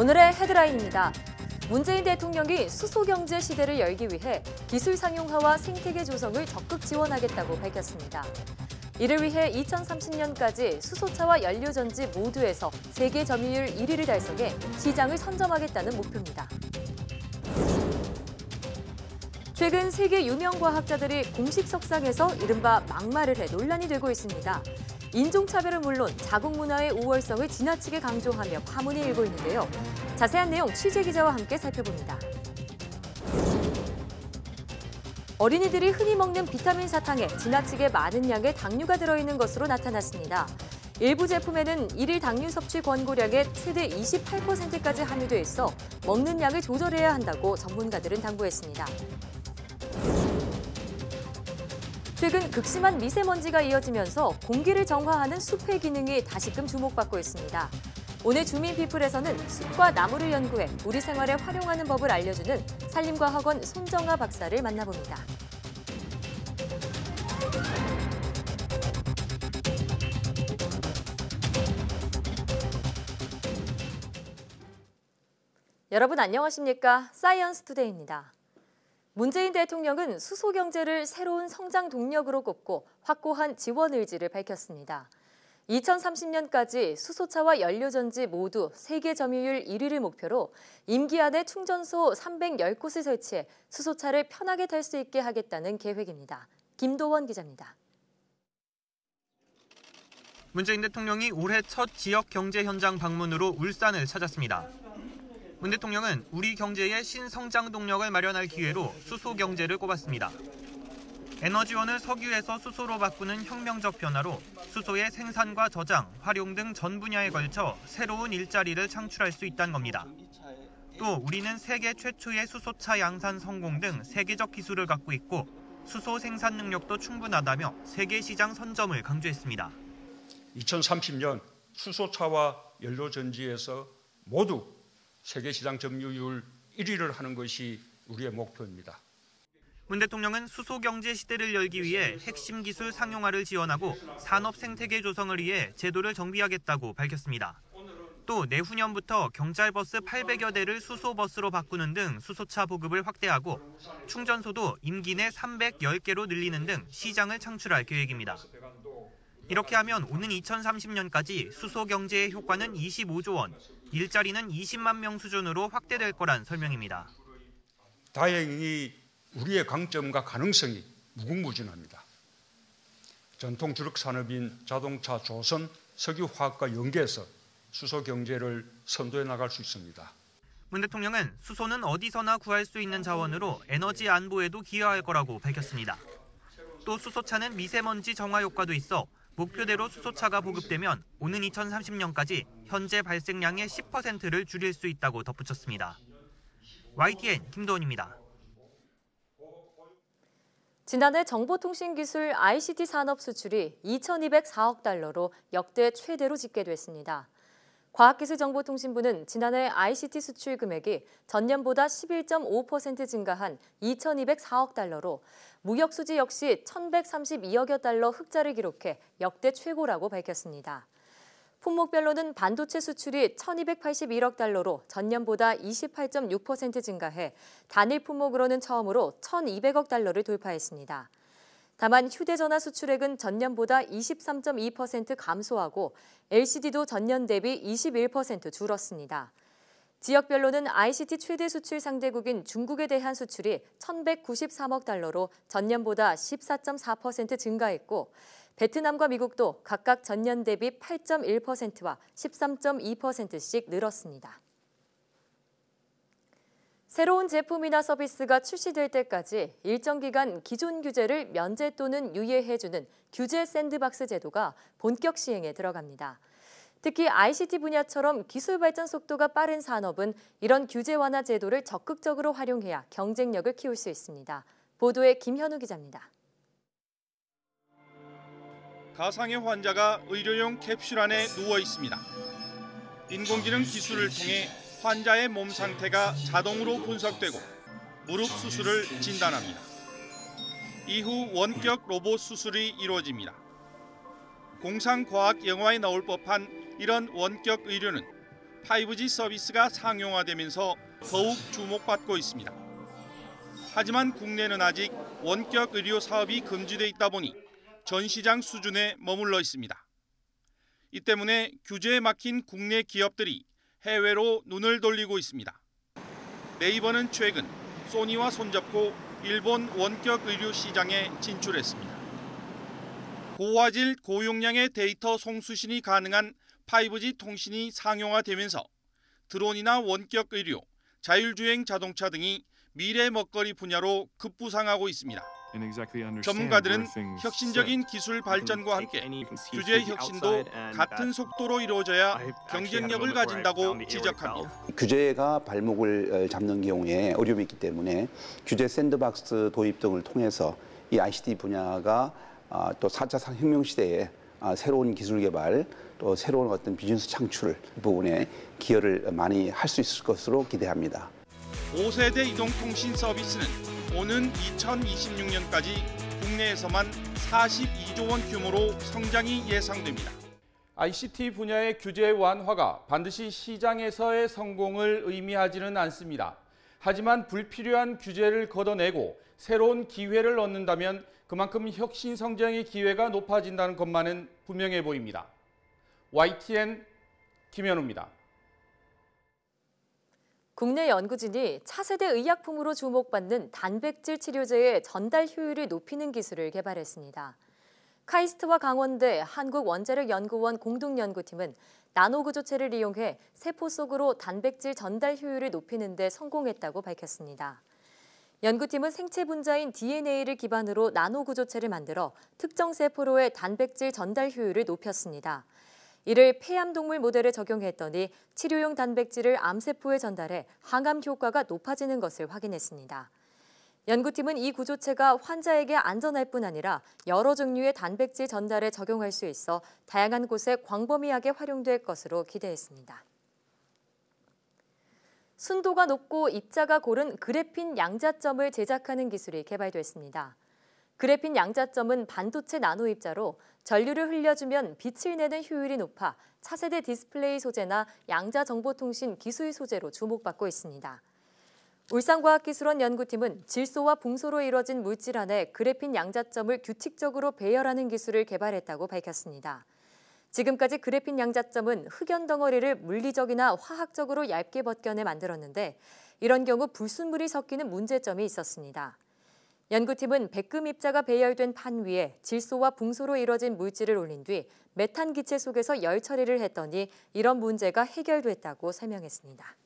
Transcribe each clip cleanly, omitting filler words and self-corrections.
오늘의 헤드라인입니다. 문재인 대통령이 수소경제 시대를 열기 위해 기술 상용화와 생태계 조성을 적극 지원하겠다고 밝혔습니다. 이를 위해 2030년까지 수소차와 연료전지 모두에서 세계 점유율 1위를 달성해 시장을 선점하겠다는 목표입니다. 최근 세계 유명 과학자들이 공식 석상에서 이른바 막말을 해 논란이 되고 있습니다. 인종차별은 물론 자국 문화의 우월성을 지나치게 강조하며 파문이 일고 있는데요. 자세한 내용 취재기자와 함께 살펴봅니다. 어린이들이 흔히 먹는 비타민 사탕에 지나치게 많은 양의 당류가 들어있는 것으로 나타났습니다. 일부 제품에는 일일 당류 섭취 권고량의 최대 28%까지 함유돼 있어 먹는 양을 조절해야 한다고 전문가들은 당부했습니다. 최근 극심한 미세먼지가 이어지면서 공기를 정화하는 숲의 기능이 다시금 주목받고 있습니다. 오늘 주민피플에서는 숲과 나무를 연구해 우리 생활에 활용하는 법을 알려주는 산림과학원 손정아 박사를 만나봅니다. 여러분 안녕하십니까? 사이언스 투데이입니다. 문재인 대통령은 수소 경제를 새로운 성장 동력으로 꼽고 확고한 지원 의지를 밝혔습니다. 2030년까지 수소차와 연료전지 모두 세계 점유율 1위를 목표로 임기 안에 충전소 310곳을 설치해 수소차를 편하게 탈 수 있게 하겠다는 계획입니다. 김도원 기자입니다. 문재인 대통령이 올해 첫 지역 경제 현장 방문으로 울산을 찾았습니다. 문 대통령은 우리 경제의 신성장 동력을 마련할 기회로 수소 경제를 꼽았습니다. 에너지원을 석유에서 수소로 바꾸는 혁명적 변화로 수소의 생산과 저장, 활용 등 전 분야에 걸쳐 새로운 일자리를 창출할 수 있다는 겁니다. 또 우리는 세계 최초의 수소차 양산 성공 등 세계적 기술을 갖고 있고 수소 생산 능력도 충분하다며 세계 시장 선점을 강조했습니다. 2030년 수소차와 연료전지에서 모두 세계 시장 점유율 1위를 하는 것이 우리의 목표입니다. 문 대통령은 수소 경제 시대를 열기 위해 핵심 기술 상용화를 지원하고 산업 생태계 조성을 위해 제도를 정비하겠다고 밝혔습니다. 또 내후년부터 경찰버스 800여 대를 수소버스로 바꾸는 등 수소차 보급을 확대하고 충전소도 임기 내 310개로 늘리는 등 시장을 창출할 계획입니다. 이렇게 하면 오는 2030년까지 수소 경제의 효과는 25조 원, 일자리는 20만 명 수준으로 확대될 거란 설명입니다. 다행히 우리의 강점과 가능성이 무궁무진합니다. 전통 주력 산업인 자동차, 조선, 석유화학과 연계해서 수소 경제를 선도해 나갈 수 있습니다. 문 대통령은 수소는 어디서나 구할 수 있는 자원으로 에너지 안보에도 기여할 거라고 밝혔습니다. 또 수소차는 미세먼지 정화 효과도 있어 목표대로 수소차가 보급되면 오는 2030년까지 현재 발생량의 10%를 줄일 수 있다고 덧붙였습니다. YTN 김도원입니다. 지난해 정보통신기술 ICT 산업 수출이 2,204억 달러로 역대 최대로 집계됐습니다. 과학기술정보통신부는 지난해 ICT 수출 금액이 전년보다 11.5% 증가한 2,204억 달러로 무역 수지 역시 1,132억여 달러 흑자를 기록해 역대 최고라고 밝혔습니다. 품목별로는 반도체 수출이 1,281억 달러로 전년보다 28.6% 증가해 단일 품목으로는 처음으로 1,200억 달러를 돌파했습니다. 다만 휴대전화 수출액은 전년보다 23.2% 감소하고 LCD도 전년 대비 21% 줄었습니다. 지역별로는 ICT 최대 수출 상대국인 중국에 대한 수출이 1,193억 달러로 전년보다 14.4% 증가했고 베트남과 미국도 각각 전년 대비 8.1%와 13.2%씩 늘었습니다. 새로운 제품이나 서비스가 출시될 때까지 일정 기간 기존 규제를 면제 또는 유예해주는 규제 샌드박스 제도가 본격 시행에 들어갑니다. 특히 ICT 분야처럼 기술 발전 속도가 빠른 산업은 이런 규제 완화 제도를 적극적으로 활용해야 경쟁력을 키울 수 있습니다. 보도에 김현우 기자입니다. 가상의 환자가 의료용 캡슐 안에 누워 있습니다. 인공지능 기술을 통해 환자의 몸 상태가 자동으로 분석되고 무릎 수술을 진단합니다. 이후 원격 로봇 수술이 이루어집니다. 공상과학 영화에 나올 법한 이런 원격 의료는 5G 서비스가 상용화되면서 더욱 주목받고 있습니다. 하지만 국내는 아직 원격 의료 사업이 금지돼 있다 보니 전 시장 수준에 머물러 있습니다. 이 때문에 규제에 막힌 국내 기업들이 해외로 눈을 돌리고 있습니다. 네이버는 최근 소니와 손잡고 일본 원격 의료 시장에 진출했습니다. 고화질, 고용량의 데이터 송수신이 가능한 5G 통신이 상용화되면서 드론이나 원격 의료, 자율주행 자동차 등이 미래 먹거리 분야로 급부상하고 있습니다. 전문가들은 혁신적인 기술 발전과 함께 규제 혁신도 같은 속도로 이루어져야 경쟁력을 가진다고 지적합니다. 규제가 발목을 잡는 경우에 어려움이 있기 때문에 규제 샌드박스 도입 등을 통해서 이 ICT 분야가 또 4차 혁명 시대에 새로운 기술 개발, 또 새로운 어떤 비즈니스 창출 부분에 기여를 많이 할 수 있을 것으로 기대합니다. 5세대 이동통신 서비스는 오는 2026년까지 국내에서만 42조 원 규모로 성장이 예상됩니다. ICT 분야의 규제 완화가 반드시 시장에서의 성공을 의미하지는 않습니다. 하지만 불필요한 규제를 걷어내고 새로운 기회를 얻는다면 그만큼 혁신 성장의 기회가 높아진다는 것만은 분명해 보입니다. YTN 김현우입니다. 국내 연구진이 차세대 의약품으로 주목받는 단백질 치료제의 전달 효율을 높이는 기술을 개발했습니다. 카이스트와 강원대 한국원자력연구원 공동연구팀은 나노구조체를 이용해 세포 속으로 단백질 전달 효율을 높이는 데 성공했다고 밝혔습니다. 연구팀은 생체 분자인 DNA를 기반으로 나노구조체를 만들어 특정 세포로의 단백질 전달 효율을 높였습니다. 이를 폐암동물 모델에 적용했더니 치료용 단백질을 암세포에 전달해 항암 효과가 높아지는 것을 확인했습니다. 연구팀은 이 구조체가 환자에게 안전할 뿐 아니라 여러 종류의 단백질 전달에 적용할 수 있어 다양한 곳에 광범위하게 활용될 것으로 기대했습니다. 순도가 높고 입자가 고른 그래핀 양자점을 제작하는 기술이 개발됐습니다. 그래핀 양자점은 반도체 나노입자로 전류를 흘려주면 빛을 내는 효율이 높아 차세대 디스플레이 소재나 양자정보통신 기술 소재로 주목받고 있습니다. 울산과학기술원 연구팀은 질소와 붕소로 이루어진 물질 안에 그래핀 양자점을 규칙적으로 배열하는 기술을 개발했다고 밝혔습니다. 지금까지 그래핀 양자점은 흑연 덩어리를 물리적이나 화학적으로 얇게 벗겨내 만들었는데 이런 경우 불순물이 섞이는 문제점이 있었습니다. 연구팀은 백금 입자가 배열된 판 위에 질소와 붕소로 이루어진 물질을 올린 뒤 메탄 기체 속에서 열 처리를 했더니 이런 문제가 해결됐다고 설명했습니다.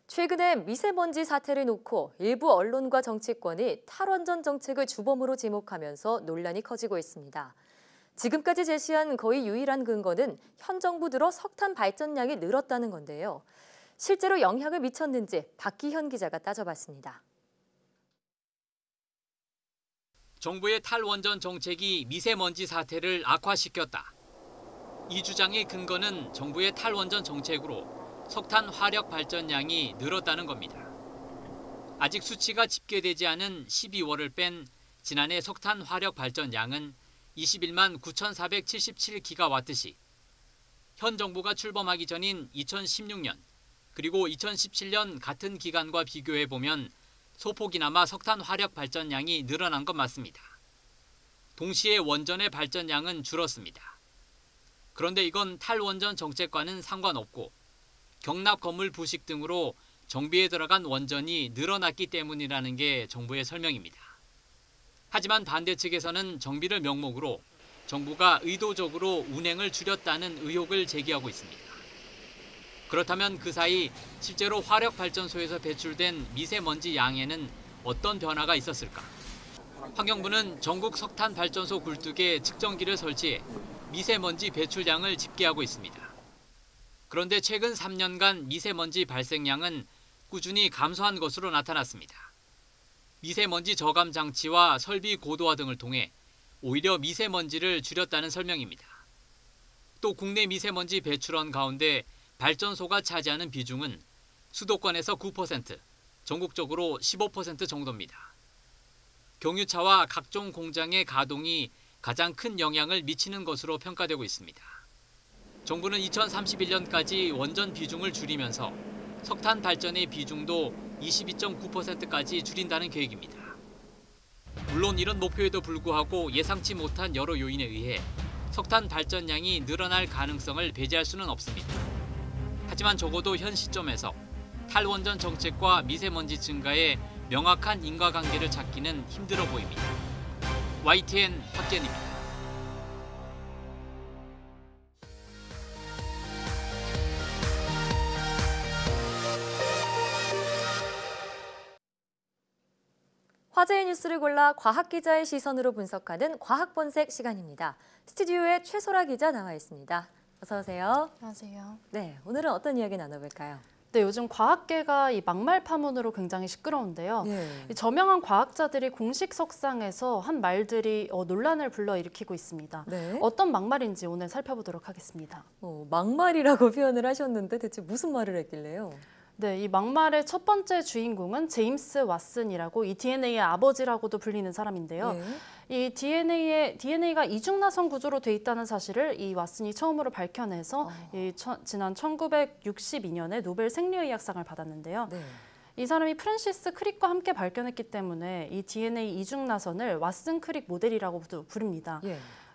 최근에 미세먼지 사태를 놓고 일부 언론과 정치권이 탈원전 정책을 주범으로 지목하면서 논란이 커지고 있습니다. 지금까지 제시한 거의 유일한 근거는 현 정부 들어 석탄 발전량이 늘었다는 건데요. 실제로 영향을 미쳤는지 박기현 기자가 따져봤습니다. 정부의 탈원전 정책이 미세먼지 사태를 악화시켰다. 이 주장의 근거는 정부의 탈원전 정책으로 석탄 화력 발전량이 늘었다는 겁니다. 아직 수치가 집계되지 않은 12월을 뺀 지난해 석탄 화력 발전량은 21만 9,477기가와트시, 현 정부가 출범하기 전인 2016년 그리고 2017년 같은 기간과 비교해보면 소폭이나마 석탄 화력 발전량이 늘어난 것 맞습니다. 동시에 원전의 발전량은 줄었습니다. 그런데 이건 탈원전 정책과는 상관없고 경납 건물 부식 등으로 정비에 들어간 원전이 늘어났기 때문이라는 게 정부의 설명입니다. 하지만 반대 측에서는 정비를 명목으로 정부가 의도적으로 운행을 줄였다는 의혹을 제기하고 있습니다. 그렇다면 그 사이 실제로 화력발전소에서 배출된 미세먼지 양에는 어떤 변화가 있었을까? 환경부는 전국 석탄 발전소 굴뚝에 측정기를 설치해 미세먼지 배출량을 집계하고 있습니다. 그런데 최근 3년간 미세먼지 발생량은 꾸준히 감소한 것으로 나타났습니다. 미세먼지 저감 장치와 설비 고도화 등을 통해 오히려 미세먼지를 줄였다는 설명입니다. 또 국내 미세먼지 배출원 가운데 발전소가 차지하는 비중은 수도권에서 9%, 전국적으로 15% 정도입니다. 경유차와 각종 공장의 가동이 가장 큰 영향을 미치는 것으로 평가되고 있습니다. 정부는 2031년까지 원전 비중을 줄이면서 석탄 발전의 비중도 22.9%까지 줄인다는 계획입니다. 물론 이런 목표에도 불구하고 예상치 못한 여러 요인에 의해 석탄 발전량이 늘어날 가능성을 배제할 수는 없습니다. 하지만 적어도 현 시점에서 탈원전 정책과 미세먼지 증가의 명확한 인과관계를 찾기는 힘들어 보입니다. YTN 박기현입니다. 화제의 뉴스를 골라 과학 기자의 시선으로 분석하는 과학본색 시간입니다. 스튜디오에 최소라 기자 나와 있습니다. 어서 오세요. 안녕하세요. 네, 오늘은 어떤 이야기 나눠볼까요? 네, 요즘 과학계가 이 막말 파문으로 굉장히 시끄러운데요. 이 저명한 과학자들이 공식 석상에서 한 말들이 논란을 불러일으키고 있습니다. 네. 어떤 막말인지 오늘 살펴보도록 하겠습니다. 막말이라고 표현을 하셨는데 대체 무슨 말을 했길래요? 네, 이 막말의 첫 번째 주인공은 제임스 왓슨이라고 이 DNA의 아버지라고도 불리는 사람인데요. 이 DNA가 이중나선 구조로 돼 있다는 사실을 이 왓슨이 처음으로 밝혀내서 지난 1962년에 노벨 생리의학상을 받았는데요. 네. 이 사람이 프랜시스 크릭과 함께 발견했기 때문에 이 DNA 이중나선을 왓슨 크릭 모델이라고도 부릅니다.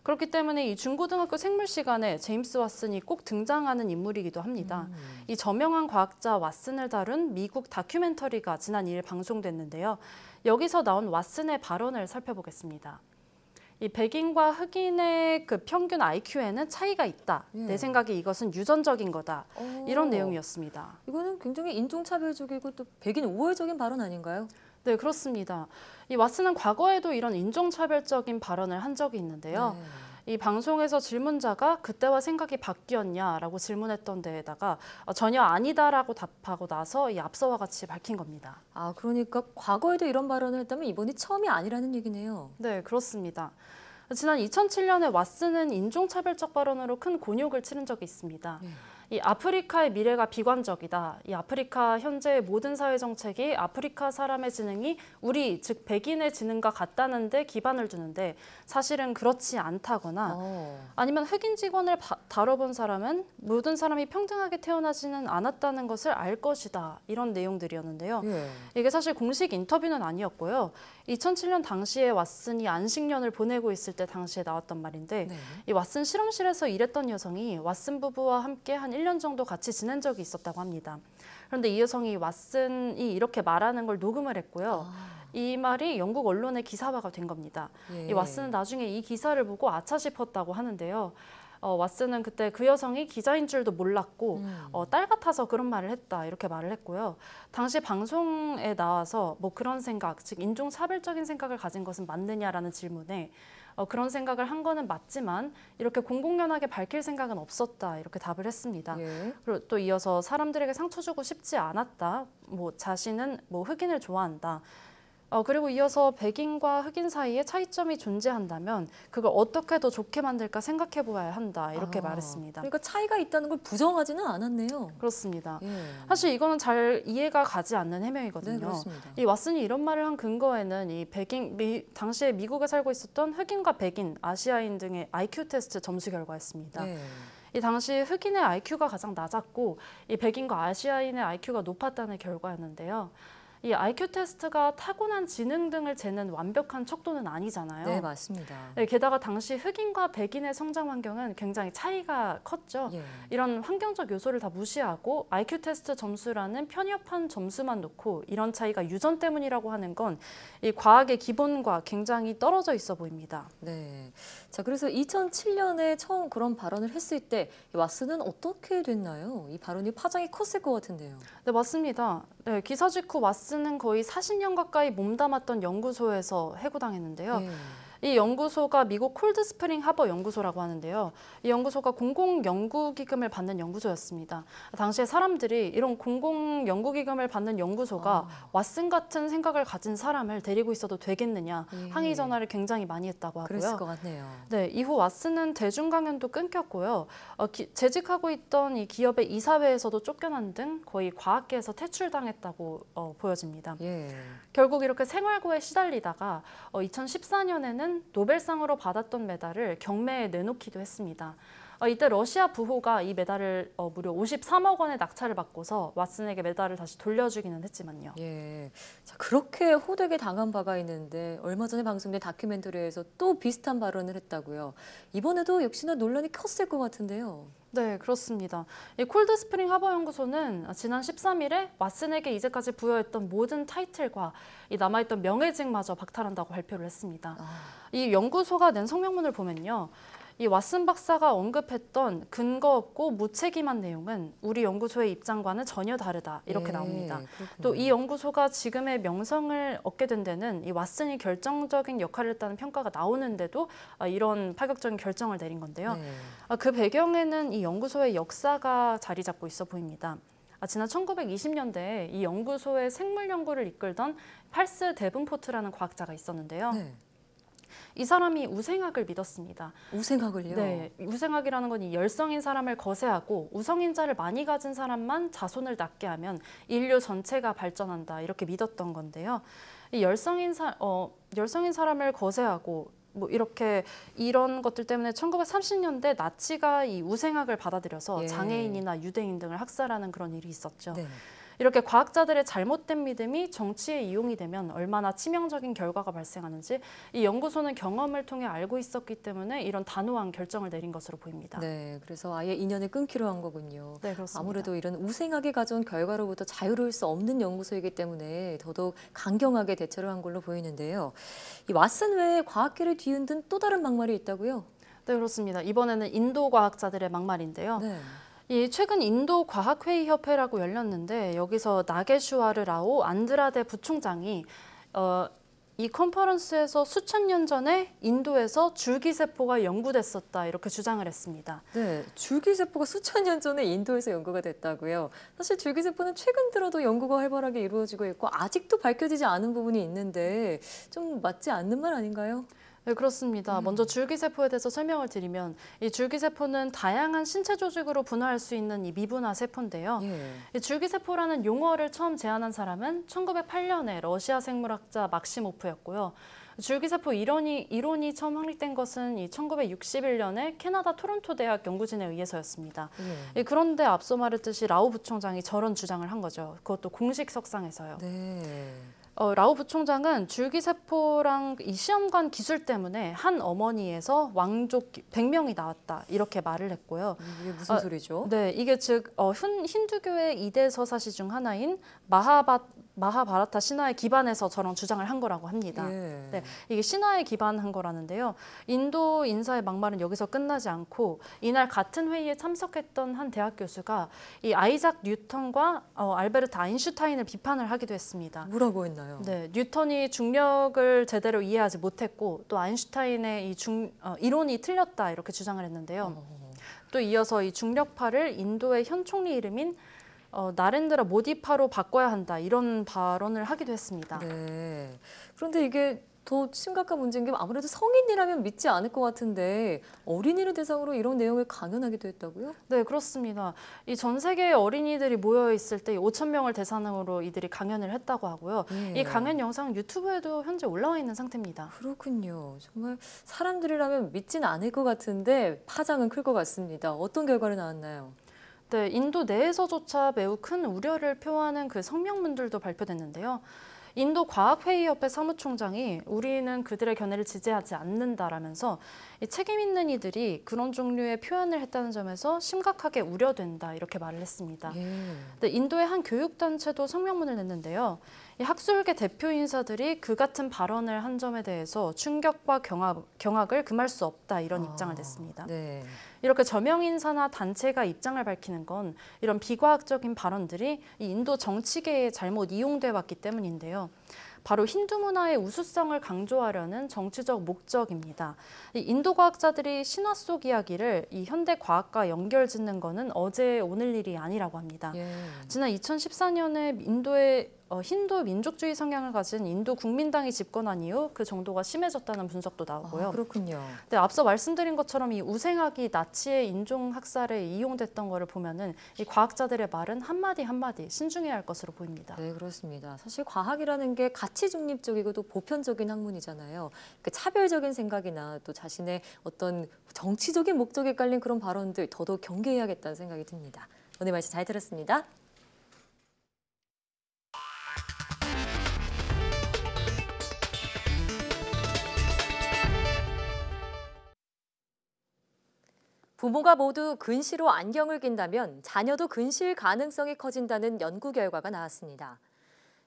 그렇기 때문에 이 중고등학교 생물 시간에 제임스 왓슨이 꼭 등장하는 인물이기도 합니다. 이 저명한 과학자 왓슨을 다룬 미국 다큐멘터리가 지난 2일 방송됐는데요. 여기서 나온 왓슨의 발언을 살펴보겠습니다. 이 백인과 흑인의 그 평균 IQ에는 차이가 있다. 내 생각에 이것은 유전적인 거다. 이런 내용이었습니다. 이거는 굉장히 인종차별적이고 또 백인 우월적인 발언 아닌가요? 네, 그렇습니다. 이 왓슨은 과거에도 이런 인종차별적인 발언을 한 적이 있는데요. 이 방송에서 질문자가 그때와 생각이 바뀌었냐라고 질문했던 데에다가 전혀 아니다라고 답하고 나서 이 앞서와 같이 밝힌 겁니다. 아, 그러니까 과거에도 이런 발언을 했다면 이번이 처음이 아니라는 얘기네요. 네, 그렇습니다. 지난 2007년에 왓슨은 인종차별적 발언으로 큰 곤욕을 치른 적이 있습니다. 이 아프리카의 미래가 비관적이다. 이 아프리카 현재의 모든 사회 정책이 아프리카 사람의 지능이 우리 즉 백인의 지능과 같다는 데 기반을 두는데 사실은 그렇지 않다거나 아니면 흑인 직원을 다뤄본 사람은 모든 사람이 평등하게 태어나지는 않았다는 것을 알 것이다. 이런 내용들이었는데요. 이게 사실 공식 인터뷰는 아니었고요. 2007년 당시에 왓슨이 안식년을 보내고 있을 때 당시에 나왔던 말인데 이 왓슨 실험실에서 일했던 여성이 왓슨 부부와 함께 한 1년 정도 같이 지낸 적이 있었다고 합니다. 그런데 이 여성이 왓슨이 이렇게 말하는 걸 녹음을 했고요. 이 말이 영국 언론의 기사화가 된 겁니다. 이 왓슨은 나중에 이 기사를 보고 아차 싶었다고 하는데요. 왓슨은 그때 그 여성이 기자인 줄도 몰랐고 딸 같아서 그런 말을 했다 이렇게 말을 했고요. 당시 방송에 나와서 뭐 그런 생각, 즉 인종차별적인 생각을 가진 것은 맞느냐라는 질문에 그런 생각을 한 거는 맞지만 이렇게 공공연하게 밝힐 생각은 없었다 이렇게 답을 했습니다. 그리고 또 이어서 사람들에게 상처 주고 싶지 않았다. 뭐 자신은 뭐 흑인을 좋아한다. 그리고 이어서 백인과 흑인 사이에 차이점이 존재한다면 그걸 어떻게 더 좋게 만들까 생각해 보아야 한다 이렇게 말했습니다. 그러니까 차이가 있다는 걸 부정하지는 않았네요. 그렇습니다. 사실 이거는 잘 이해가 가지 않는 해명이거든요. 네, 그렇습니다. 이 왓슨이 이런 말을 한 근거에는 이 당시에 미국에 살고 있었던 흑인과 백인, 아시아인 등의 IQ 테스트 점수 결과였습니다. 이 당시 흑인의 IQ가 가장 낮았고 이 백인과 아시아인의 IQ가 높았다는 결과였는데요. 이 IQ 테스트가 타고난 지능 등을 재는 완벽한 척도는 아니잖아요. 네, 맞습니다. 네, 게다가 당시 흑인과 백인의 성장 환경은 굉장히 차이가 컸죠. 이런 환경적 요소를 다 무시하고 IQ 테스트 점수라는 편협한 점수만 놓고 이런 차이가 유전 때문이라고 하는 건 이 과학의 기본과 굉장히 떨어져 있어 보입니다. 네. 자, 그래서 2007년에 처음 그런 발언을 했을 때 왓슨은 어떻게 됐나요? 이 발언이 파장이 컸을 것 같은데요. 네, 맞습니다. 네, 기사 직후 왓슨은 거의 40년 가까이 몸담았던 연구소에서 해고당했는데요. 이 연구소가 미국 콜드스프링 하버 연구소라고 하는데요. 이 연구소가 공공 연구기금을 받는 연구소였습니다. 당시에 사람들이 이런 공공 연구기금을 받는 연구소가 왓슨 같은 생각을 가진 사람을 데리고 있어도 되겠느냐 항의 전화를 굉장히 많이 했다고 하고요. 그랬을 것 같네요. 네, 이후 왓슨은 대중 강연도 끊겼고요. 재직하고 있던 이 기업의 이사회에서도 쫓겨난 등 거의 과학계에서 퇴출당했다고 보여집니다. 결국 이렇게 생활고에 시달리다가 2014년에는 노벨상으로 받았던 메달을 경매에 내놓기도 했습니다. 이때 러시아 부호가 이 메달을 무려 53억 원의 낙찰을 받고서 왓슨에게 메달을 다시 돌려주기는 했지만요. 예, 자, 그렇게 호되게 당한 바가 있는데 얼마 전에 방송된 다큐멘터리에서 또 비슷한 발언을 했다고요. 이번에도 역시나 논란이 컸을 것 같은데요. 네, 그렇습니다. 이 콜드스프링 하버 연구소는 지난 13일에 왓슨에게 이제까지 부여했던 모든 타이틀과 이 남아있던 명예직마저 박탈한다고 발표를 했습니다. 이 연구소가 낸 성명문을 보면요. 이 왓슨 박사가 언급했던 근거 없고 무책임한 내용은 우리 연구소의 입장과는 전혀 다르다 이렇게 나옵니다. 또 이 연구소가 지금의 명성을 얻게 된 데는 이 왓슨이 결정적인 역할을 했다는 평가가 나오는데도 이런 파격적인 결정을 내린 건데요. 그 배경에는 이 연구소의 역사가 자리 잡고 있어 보입니다. 지난 1920년대에 이 연구소의 생물 연구를 이끌던 팔스 데븐포트라는 과학자가 있었는데요. 이 사람이 우생학을 믿었습니다. 우생학을요? 네, 우생학이라는 건 이 열성인 사람을 거세하고 우성인자를 많이 가진 사람만 자손을 낳게 하면 인류 전체가 발전한다 이렇게 믿었던 건데요. 이 열성인 사람을 거세하고 뭐 이렇게 이런 것들 때문에 1930년대 나치가 이 우생학을 받아들여서 장애인이나 유대인 등을 학살하는 그런 일이 있었죠. 네. 이렇게 과학자들의 잘못된 믿음이 정치에 이용이 되면 얼마나 치명적인 결과가 발생하는지 이 연구소는 경험을 통해 알고 있었기 때문에 이런 단호한 결정을 내린 것으로 보입니다. 네, 그래서 아예 인연을 끊기로 한 거군요. 네, 그렇습니다. 아무래도 이런 우생학이 가져온 결과로부터 자유로울 수 없는 연구소이기 때문에 더더욱 강경하게 대처를 한 걸로 보이는데요. 이 왓슨 외에 과학계를 뒤흔든 또 다른 막말이 있다고요? 네, 그렇습니다. 이번에는 인도 과학자들의 막말인데요. 네. 최근 인도 과학회의협회라고 열렸는데 여기서 나게슈와르 라오 안드라데 부총장이 이 컨퍼런스에서 수천 년 전에 인도에서 줄기세포가 연구됐었다 이렇게 주장을 했습니다. 네, 줄기세포가 수천 년 전에 인도에서 연구가 됐다고요. 사실 줄기세포는 최근 들어도 연구가 활발하게 이루어지고 있고 아직도 밝혀지지 않은 부분이 있는데 좀 맞지 않는 말 아닌가요? 네, 그렇습니다. 먼저 줄기세포에 대해서 설명을 드리면 이 줄기세포는 다양한 신체 조직으로 분화할 수 있는 이 미분화 세포인데요. 이 줄기세포라는 용어를 처음 제안한 사람은 1908년에 러시아 생물학자 막시모프였고요. 줄기세포 이론이 처음 확립된 것은 이 1961년에 캐나다 토론토 대학 연구진에 의해서였습니다. 그런데 앞서 말했듯이 라오 부총장이 저런 주장을 한 거죠. 그것도 공식 석상에서요. 네. 라오 부총장은 줄기세포랑 이 시험관 기술 때문에 한 어머니에서 왕족 100명이 나왔다 이렇게 말을 했고요. 이게 무슨 소리죠? 네, 이게 즉 힌두교의 2대 서사시 중 하나인 마하바라타 신화에 기반해서 저런 주장을 한 거라고 합니다. 네, 이게 신화에 기반한 거라는데요. 인도 인사의 막말은 여기서 끝나지 않고 이날 같은 회의에 참석했던 한 대학 교수가 이 아이작 뉴턴과 알베르트 아인슈타인을 비판을 하기도 했습니다. 뭐라고 했나요? 네, 뉴턴이 중력을 제대로 이해하지 못했고 또 아인슈타인의 이론이 틀렸다 이렇게 주장을 했는데요. 또 이어서 이 중력파를 인도의 현 총리 이름인 나렌드라 모디파로 바꿔야 한다 이런 발언을 하기도 했습니다. 네. 그런데 이게 더 심각한 문제인 게 아무래도 성인이라면 믿지 않을 것 같은데 어린이를 대상으로 이런 내용을 강연하기도 했다고요? 네, 그렇습니다. 이 전 세계의 어린이들이 모여 있을 때 5,000명을 대상으로 이들이 강연을 했다고 하고요. 이 강연 영상은 유튜브에도 현재 올라와 있는 상태입니다. 그렇군요. 정말 사람들이라면 믿지는 않을 것 같은데 파장은 클 것 같습니다. 어떤 결과를 나왔나요? 네, 인도 내에서조차 매우 큰 우려를 표하는 그 성명문들도 발표됐는데요. 인도 과학회의협회 사무총장이 우리는 그들의 견해를 지지하지 않는다라면서 책임 있는 이들이 그런 종류의 표현을 했다는 점에서 심각하게 우려된다 이렇게 말을 했습니다. 네, 인도의 한 교육단체도 성명문을 냈는데요. 이 학술계 대표 인사들이 그 같은 발언을 한 점에 대해서 충격과 경악을 금할 수 없다 이런 입장을 냈습니다. 네. 이렇게 저명 인사나 단체가 입장을 밝히는 건 이런 비과학적인 발언들이 이 인도 정치계에 잘못 이용돼 왔기 때문인데요. 바로 힌두 문화의 우수성을 강조하려는 정치적 목적입니다. 이 인도 과학자들이 신화 속 이야기를 이 현대 과학과 연결짓는 것은 어제 오늘 일이 아니라고 합니다. 지난 2014년에 인도의 힌두 민족주의 성향을 가진 인도 국민당이 집권한 이후 그 정도가 심해졌다는 분석도 나오고요. 그렇군요. 네, 앞서 말씀드린 것처럼 이 우생학이 나치의 인종 학살에 이용됐던 거를 보면은 이 과학자들의 말은 한마디 한마디 신중해야 할 것으로 보입니다. 네, 그렇습니다. 사실 과학이라는 게 가치 중립적이고 또 보편적인 학문이잖아요. 그 차별적인 생각이나 또 자신의 어떤 정치적인 목적에 깔린 그런 발언들 더더욱 경계해야겠다는 생각이 듭니다. 오늘 말씀 잘 들었습니다. 부모가 모두 근시로 안경을 낀다면 자녀도 근시일 가능성이 커진다는 연구 결과가 나왔습니다.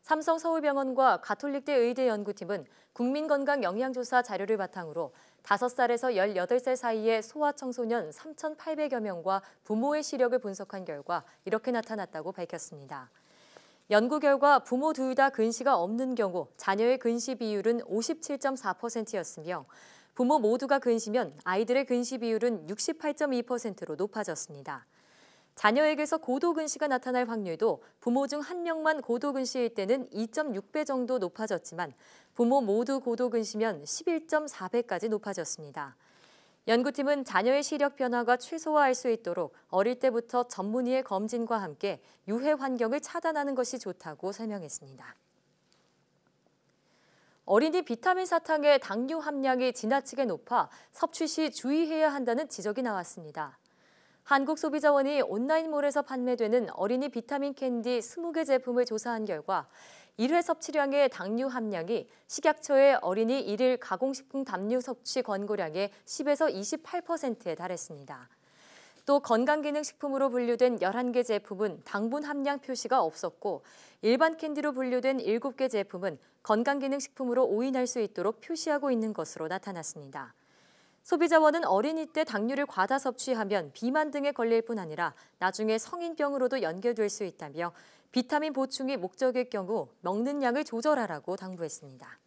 삼성 서울병원과 가톨릭대 의대 연구팀은 국민건강영양조사 자료를 바탕으로 5살에서 18살 사이의 소아청소년 3,800여 명과 부모의 시력을 분석한 결과 이렇게 나타났다고 밝혔습니다. 연구 결과 부모 둘 다 근시가 없는 경우 자녀의 근시 비율은 57.4%였으며 부모 모두가 근시면 아이들의 근시 비율은 68.2%로 높아졌습니다. 자녀에게서 고도근시가 나타날 확률도 부모 중 한 명만 고도근시일 때는 2.6배 정도 높아졌지만 부모 모두 고도근시면 11.4배까지 높아졌습니다. 연구팀은 자녀의 시력 변화가 최소화할 수 있도록 어릴 때부터 전문의의 검진과 함께 유해 환경을 차단하는 것이 좋다고 설명했습니다. 어린이 비타민 사탕의 당류 함량이 지나치게 높아 섭취 시 주의해야 한다는 지적이 나왔습니다. 한국소비자원이 온라인몰에서 판매되는 어린이 비타민 캔디 20개 제품을 조사한 결과 1회 섭취량의 당류 함량이 식약처의 어린이 1일 가공식품 담요 섭취 권고량의 10에서 28%에 달했습니다. 또 건강기능식품으로 분류된 11개 제품은 당분 함량 표시가 없었고 일반 캔디로 분류된 7개 제품은 건강기능식품으로 오인할 수 있도록 표시하고 있는 것으로 나타났습니다. 소비자원은 어린이 때 당류를 과다 섭취하면 비만 등에 걸릴 뿐 아니라 나중에 성인병으로도 연결될 수 있다며 비타민 보충이 목적일 경우 먹는 양을 조절하라고 당부했습니다.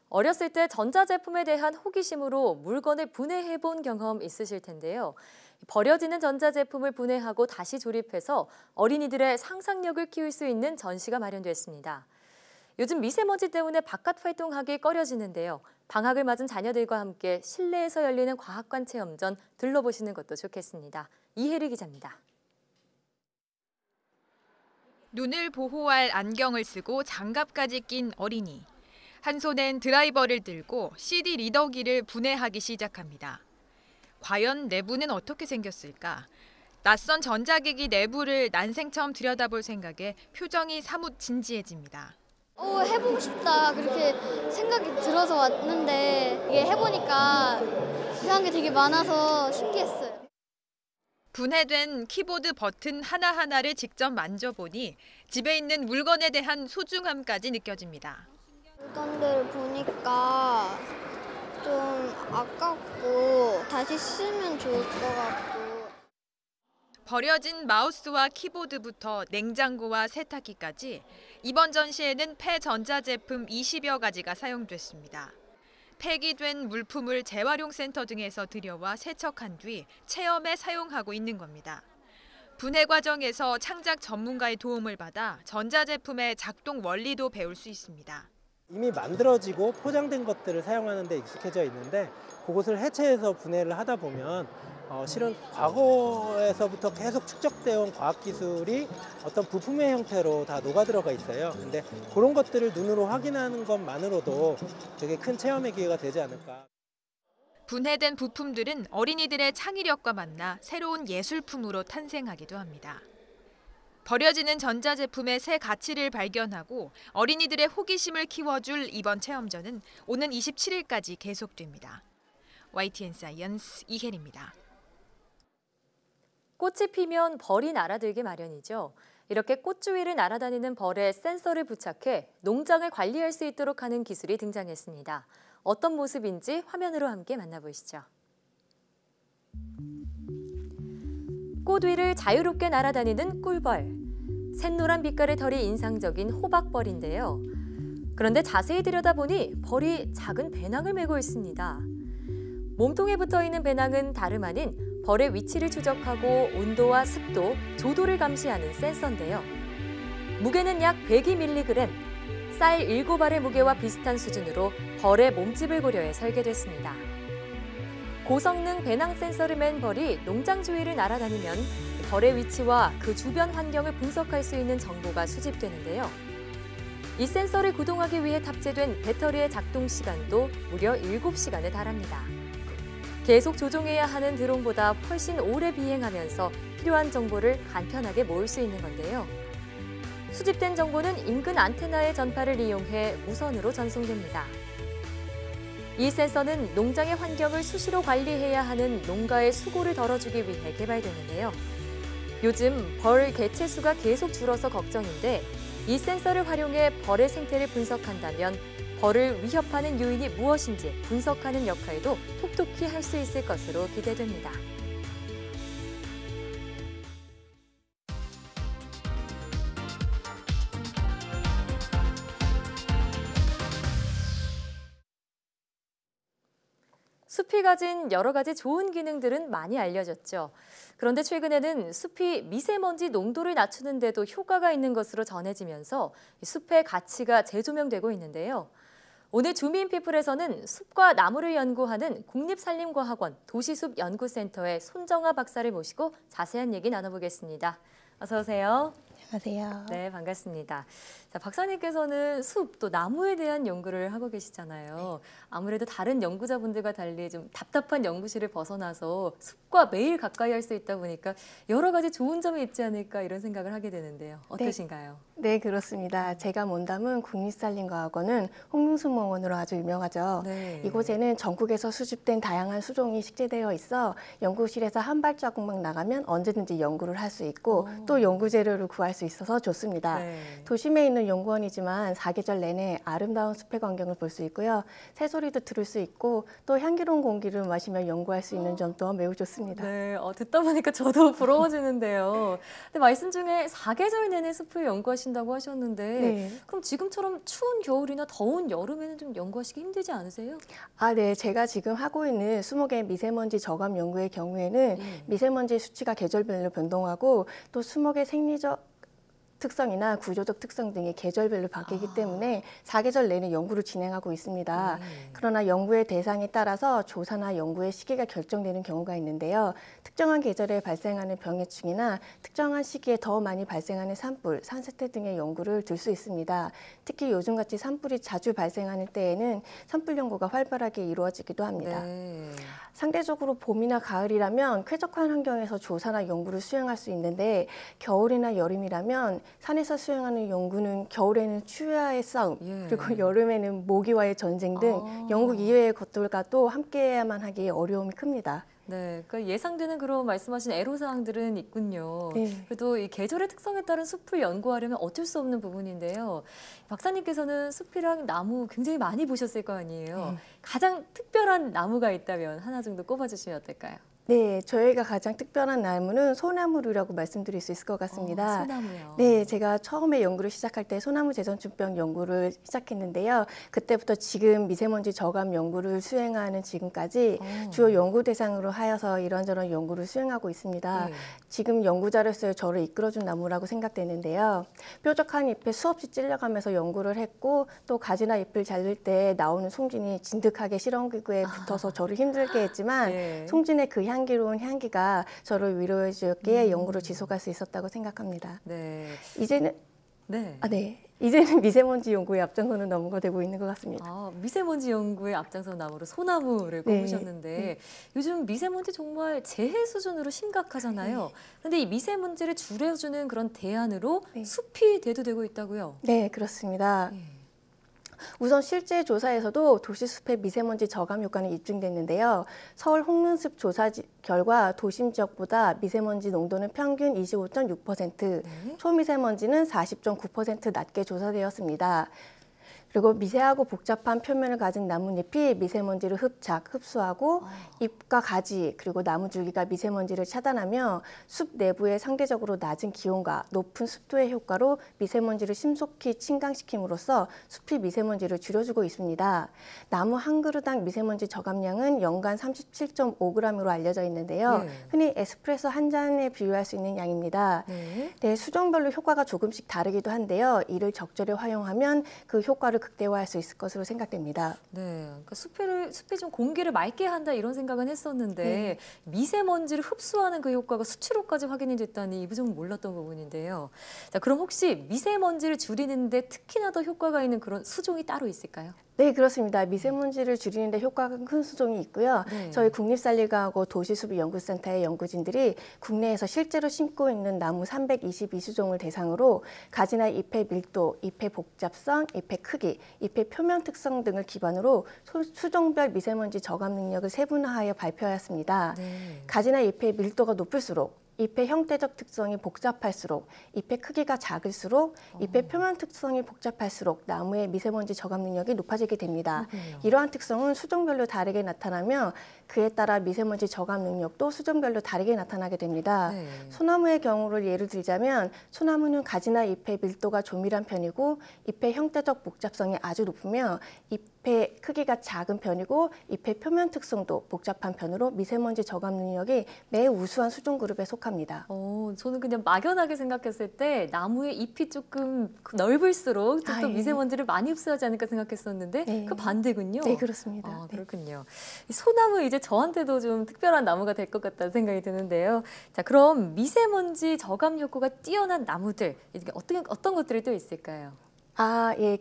어렸을 때 전자제품에 대한 호기심으로 물건을 분해해본 경험 있으실 텐데요. 버려지는 전자제품을 분해하고 다시 조립해서 어린이들의 상상력을 키울 수 있는 전시가 마련됐습니다. 요즘 미세먼지 때문에 바깥 활동하기 꺼려지는데요. 방학을 맞은 자녀들과 함께 실내에서 열리는 과학관 체험전 들러보시는 것도 좋겠습니다. 이혜리 기자입니다. 눈을 보호할 안경을 쓰고 장갑까지 낀 어린이. 한 손엔 드라이버를 들고 CD 리더기를 분해하기 시작합니다. 과연 내부는 어떻게 생겼을까? 낯선 전자기기 내부를 난생 처음 들여다볼 생각에 표정이 사뭇 진지해집니다. 해보고 싶다 그렇게 생각이 들어서 왔는데 이게 해보니까 이상한 게 되게 많아서 신기했어요. 분해된 키보드 버튼 하나하나를 직접 만져보니 집에 있는 물건에 대한 소중함까지 느껴집니다. 물건들을 보니까 좀 아깝고 다시 쓰면 좋을 것 같고. 버려진 마우스와 키보드부터 냉장고와 세탁기까지 이번 전시에는 폐전자제품 20여 가지가 사용됐습니다. 폐기된 물품을 재활용센터 등에서 들여와 세척한 뒤 체험에 사용하고 있는 겁니다. 분해 과정에서 창작 전문가의 도움을 받아 전자제품의 작동 원리도 배울 수 있습니다. 이미 만들어지고 포장된 것들을 사용하는 데 익숙해져 있는데 그것을 해체해서 분해를 하다 보면 실은 과거에서부터 계속 축적되어 온 과학기술이 어떤 부품의 형태로 다 녹아들어가 있어요. 근데 그런 것들을 눈으로 확인하는 것만으로도 되게 큰 체험의 기회가 되지 않을까. 분해된 부품들은 어린이들의 창의력과 만나 새로운 예술품으로 탄생하기도 합니다. 버려지는 전자제품의 새 가치를 발견하고 어린이들의 호기심을 키워줄 이번 체험전은 오는 27일까지 계속됩니다. YTN 사이언스 이혜리입니다. 꽃이 피면 벌이 날아들기 마련이죠. 이렇게 꽃 주위를 날아다니는 벌에 센서를 부착해 농장을 관리할 수 있도록 하는 기술이 등장했습니다. 어떤 모습인지 화면으로 함께 만나보시죠. 꽃 위를 자유롭게 날아다니는 꿀벌. 샛노란 빛깔의 털이 인상적인 호박벌인데요. 그런데 자세히 들여다보니 벌이 작은 배낭을 메고 있습니다. 몸통에 붙어있는 배낭은 다름 아닌 벌의 위치를 추적하고 온도와 습도, 조도를 감시하는 센서인데요. 무게는 약 102mg, 쌀 7알의 무게와 비슷한 수준으로 벌의 몸집을 고려해 설계됐습니다. 고성능 배낭 센서를 맨 벌이 농장 주위를 날아다니면 벌의 위치와 그 주변 환경을 분석할 수 있는 정보가 수집되는데요. 이 센서를 구동하기 위해 탑재된 배터리의 작동 시간도 무려 7시간에 달합니다. 계속 조종해야 하는 드론보다 훨씬 오래 비행하면서 필요한 정보를 간편하게 모을 수 있는 건데요. 수집된 정보는 인근 안테나의 전파를 이용해 무선으로 전송됩니다. 이 센서는 농장의 환경을 수시로 관리해야 하는 농가의 수고를 덜어주기 위해 개발됐는데요. 요즘 벌 개체 수가 계속 줄어서 걱정인데 이 센서를 활용해 벌의 생태를 분석한다면 벌을 위협하는 요인이 무엇인지 분석하는 역할도 톡톡히 할 수 있을 것으로 기대됩니다. 숲이 가진 여러 가지 좋은 기능들은 많이 알려졌죠. 그런데 최근에는 숲이 미세먼지 농도를 낮추는 데도 효과가 있는 것으로 전해지면서 숲의 가치가 재조명되고 있는데요. 오늘 주민피플에서는 숲과 나무를 연구하는 국립산림과학원 도시숲연구센터의 손정아 박사를 모시고 자세한 얘기 나눠보겠습니다. 어서 오세요. 안녕하세요. 네, 반갑습니다. 자, 박사님께서는 숲, 또 나무에 대한 연구를 하고 계시잖아요. 네. 아무래도 다른 연구자분들과 달리 좀 답답한 연구실을 벗어나서 숲과 매일 가까이 할 수 있다 보니까 여러 가지 좋은 점이 있지 않을까 이런 생각을 하게 되는데요. 어떠신가요? 네, 그렇습니다. 제가 몸담은 국립산림과학원은 홍릉수목원으로 아주 유명하죠. 네. 이곳에는 전국에서 수집된 다양한 수종이 식재되어 있어 연구실에서 한 발자국만 나가면 언제든지 연구를 할 수 있고 또 연구 재료를 구할 수 있어서 좋습니다. 네. 도심에 있는 연구원이지만 사계절 내내 아름다운 숲의 광경을 볼 수 있고요. 새소리도 들을 수 있고 또 향기로운 공기를 마시며 연구할 수 있는 점도 매우 좋습니다. 네, 듣다 보니까 저도 부러워지는데요. 근데 말씀 중에 사계절 내내 숲을 연구하신다고 하셨는데 네. 그럼 지금처럼 추운 겨울이나 더운 여름에는 좀 연구하시기 힘들지 않으세요? 네. 제가 지금 하고 있는 수목의 미세먼지 저감 연구의 경우에는 미세먼지 수치가 계절별로 변동하고 또 수목의 생리적 특성이나 구조적 특성 등이 계절별로 바뀌기 때문에 사계절 내내 연구를 진행하고 있습니다. 그러나 연구의 대상에 따라서 조사나 연구의 시기가 결정되는 경우가 있는데요. 특정한 계절에 발생하는 병해충이나 특정한 시기에 더 많이 발생하는 산불, 산세태 등의 연구를 들 수 있습니다. 특히 요즘같이 산불이 자주 발생하는 때에는 산불 연구가 활발하게 이루어지기도 합니다. 네. 상대적으로 봄이나 가을이라면 쾌적한 환경에서 조사나 연구를 수행할 수 있는데 겨울이나 여름이라면 산에서 수행하는 연구는 겨울에는 추위와의 싸움, 그리고 여름에는 모기와의 전쟁 등 연구 이외의 것들과도 함께해야만 하기에 어려움이 큽니다. 네, 그러니까 예상되는 그런 말씀하신 애로사항들은 있군요. 네. 그래도 이 계절의 특성에 따른 숲을 연구하려면 어쩔 수 없는 부분인데요. 박사님께서는 숲이랑 나무 굉장히 많이 보셨을 거 아니에요. 가장 특별한 나무가 있다면 하나 정도 꼽아주시면 어떨까요? 네, 저희가 가장 특별한 나무는 소나무류라고 말씀드릴 수 있을 것 같습니다. 소나무요. 네, 제가 처음에 연구를 시작할 때 소나무 재전증병 연구를 시작했는데요. 그때부터 지금 미세먼지 저감 연구를 수행하는 지금까지 주요 연구 대상으로 하여서 이런저런 연구를 수행하고 있습니다. 지금 연구자로서의 저를 이끌어준 나무라고 생각되는데요. 뾰족한 잎에 수없이 찔려가면서 연구를 했고 또 가지나 잎을 자를 때 나오는 송진이 진득하게 실험기구에 붙어서 저를 힘들게 했지만 송진의 그 향기로운 향기가 저를 위로해 주었기에 연구를 지속할 수 있었다고 생각합니다. 네. 이제는 네. 이제는 미세먼지 연구에 앞장서는 나무가 되고 있는 것 같습니다. 미세먼지 연구에 앞장서 나무로 소나무를 꼽으셨는데 요즘 미세먼지 정말 재해 수준으로 심각하잖아요. 그런데 이 미세먼지를 줄여주는 그런 대안으로 숲이 대두되고 있다고요? 네, 그렇습니다. 우선 실제 조사에서도 도시숲의 미세먼지 저감 효과는 입증됐는데요. 서울 홍릉숲 조사 결과 도심 지역보다 미세먼지 농도는 평균 25.6%, 초미세먼지는 40.9% 낮게 조사되었습니다. 그리고 미세하고 복잡한 표면을 가진 나뭇잎이 미세먼지를 흡수하고 잎과 가지 그리고 나무 줄기가 미세먼지를 차단하며 숲 내부의 상대적으로 낮은 기온과 높은 습도의 효과로 미세먼지를 신속히 침강시킴으로써 숲이 미세먼지를 줄여주고 있습니다. 나무 한 그루당 미세먼지 저감량은 연간 37.5g으로 알려져 있는데요. 흔히 에스프레소 한 잔에 비유할 수 있는 양입니다. 네, 수종별로 효과가 조금씩 다르기도 한데요. 이를 적절히 활용하면 그 효과를 극대화할 수 있을 것으로 생각됩니다. 네, 그러니까 숲이 좀 공기를 맑게 한다 이런 생각은 했었는데 미세먼지를 흡수하는 그 효과가 수치로까지 확인이 됐다니 이 부분은 몰랐던 부분인데요. 자, 그럼 혹시 미세먼지를 줄이는데 특히나 더 효과가 있는 그런 수종이 따로 있을까요? 네, 그렇습니다. 미세먼지를 줄이는 데 효과가 큰 수종이 있고요. 저희 국립산림과학원 도시숲연구센터의 연구진들이 국내에서 실제로 심고 있는 나무 322수종을 대상으로 가지나 잎의 밀도, 잎의 복잡성, 잎의 크기, 잎의 표면 특성 등을 기반으로 수종별 미세먼지 저감 능력을 세분화하여 발표하였습니다. 가지나 잎의 밀도가 높을수록 잎의 형태적 특성이 복잡할수록, 잎의 크기가 작을수록, 잎의 표면 특성이 복잡할수록 나무의 미세먼지 저감 능력이 높아지게 됩니다. 이러한 특성은 수종별로 다르게 나타나며 그에 따라 미세먼지 저감 능력도 수종별로 다르게 나타나게 됩니다. 소나무의 경우를 예를 들자면 소나무는 가지나 잎의 밀도가 조밀한 편이고 잎의 형태적 복잡성이 아주 높으며 잎의 크기가 작은 편이고 잎의 표면 특성도 복잡한 편으로 미세먼지 저감 능력이 매우 우수한 수종 그룹에 속합니다. 저는 그냥 막연하게 생각했을 때 나무의 잎이 조금 넓을수록 또 미세먼지를 많이 흡수하지 않을까 생각했었는데 그 반대군요. 네, 그렇습니다. 그렇군요. 이 소나무 이제 저한테도 좀 특별한 나무가 될 것 같다는 생각이 드는데요. 자, 그럼 미세먼지 저감 효과가 뛰어난 나무들 어떤 것들이 또 있을까요?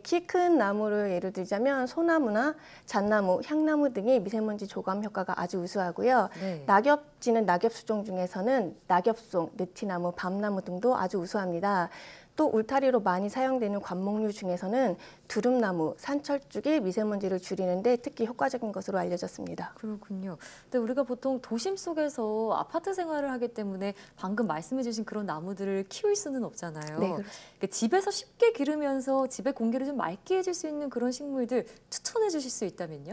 키 큰 나무를 예를 들자면 소나무나 잣나무, 향나무 등이 미세먼지 저감 효과가 아주 우수하고요. 낙엽지는 낙엽 수종 중에서는 낙엽송, 느티나무, 밤나무 등도 아주 우수합니다. 또 울타리로 많이 사용되는 관목류 중에서는 두릅나무, 산철쭉이 미세먼지를 줄이는데 특히 효과적인 것으로 알려졌습니다. 그렇군요. 근데 우리가 보통 도심 속에서 아파트 생활을 하기 때문에 방금 말씀해 주신 그런 나무들을 키울 수는 없잖아요. 그러니까 집에서 쉽게 기르면서 집의 공기를 좀 맑게 해줄 수 있는 그런 식물들 추천해 주실 수 있다면요?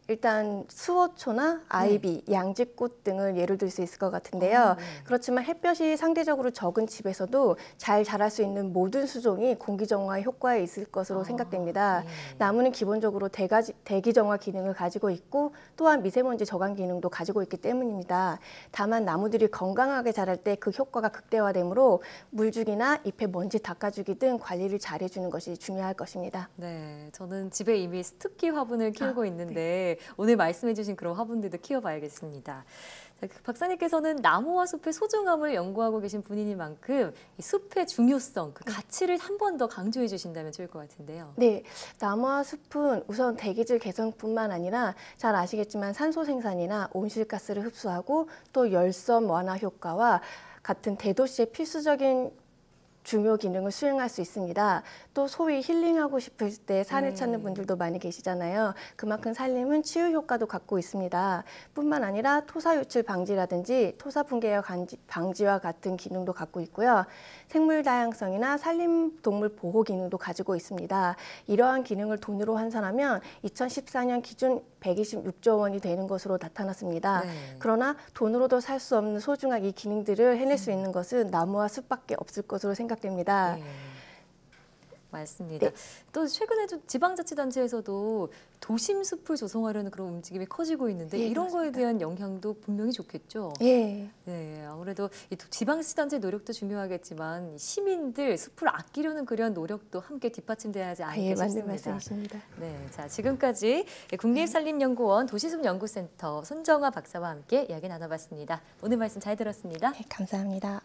일단 수호초나 아이비, 양지꽃 등을 예를 들 수 있을 것 같은데요. 그렇지만 햇볕이 상대적으로 적은 집에서도 잘 자랄 수 있는 모든 수종이 공기정화 효과에 있을 것으로 생각됩니다. 나무는 기본적으로 대기정화 기능을 가지고 있고 또한 미세먼지 저감 기능도 가지고 있기 때문입니다. 다만 나무들이 건강하게 자랄 때 그 효과가 극대화되므로 물주기나 잎에 먼지 닦아주기 등 관리를 잘 해주는 것이 중요할 것입니다. 네, 저는 집에 이미 스투키 화분을 키우고 있는데 오늘 말씀해 주신 그런 화분들도 키워봐야겠습니다. 자, 박사님께서는 나무와 숲의 소중함을 연구하고 계신 분이니만큼 이 숲의 중요성, 그 가치를 한 번 더 강조해 주신다면 좋을 것 같은데요. 네, 나무와 숲은 우선 대기질 개선뿐만 아니라 잘 아시겠지만 산소 생산이나 온실가스를 흡수하고 또 열섬 완화 효과와 같은 대도시의 필수적인 중요 기능을 수행할 수 있습니다. 또 소위 힐링하고 싶을 때 산을 찾는 분들도 많이 계시잖아요. 그만큼 산림은 치유 효과도 갖고 있습니다. 뿐만 아니라 토사 유출 방지라든지 토사 붕괴 방지와 같은 기능도 갖고 있고요. 생물 다양성이나 산림 동물 보호 기능도 가지고 있습니다. 이러한 기능을 돈으로 환산하면 2014년 기준 126조 원이 되는 것으로 나타났습니다. 그러나 돈으로도 살 수 없는 소중한 이 기능들을 해낼 수 있는 것은 나무와 숲밖에 없을 것으로 생각됩니다. 맞습니다. 또 최근에 좀 지방자치단체에서도 도심 숲을 조성하려는 그런 움직임이 커지고 있는데 이런 거에 대한 영향도 분명히 좋겠죠. 네, 아무래도 이 지방자치단체 노력도 중요하겠지만 시민들 숲을 아끼려는 그런 노력도 함께 뒷받침돼야 하지 않겠습니까? 맞는 말씀이십니다. 네, 자 지금까지 국립산림연구원 도시숲연구센터 손정아 박사와 함께 이야기 나눠봤습니다. 오늘 말씀 잘 들었습니다. 네, 감사합니다.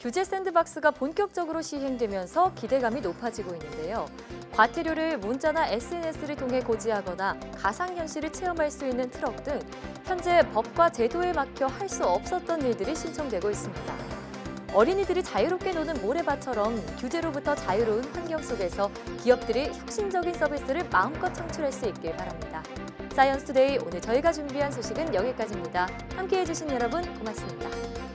규제 샌드박스가 본격적으로 시행되면서 기대감이 높아지고 있는데요. 과태료를 문자나 SNS를 통해 고지하거나 가상현실을 체험할 수 있는 트럭 등 현재 법과 제도에 막혀 할 수 없었던 일들이 신청되고 있습니다. 어린이들이 자유롭게 노는 모래밭처럼 규제로부터 자유로운 환경 속에서 기업들이 혁신적인 서비스를 마음껏 창출할 수 있길 바랍니다. 사이언스 투데이 오늘 저희가 준비한 소식은 여기까지입니다. 함께해 주신 여러분 고맙습니다.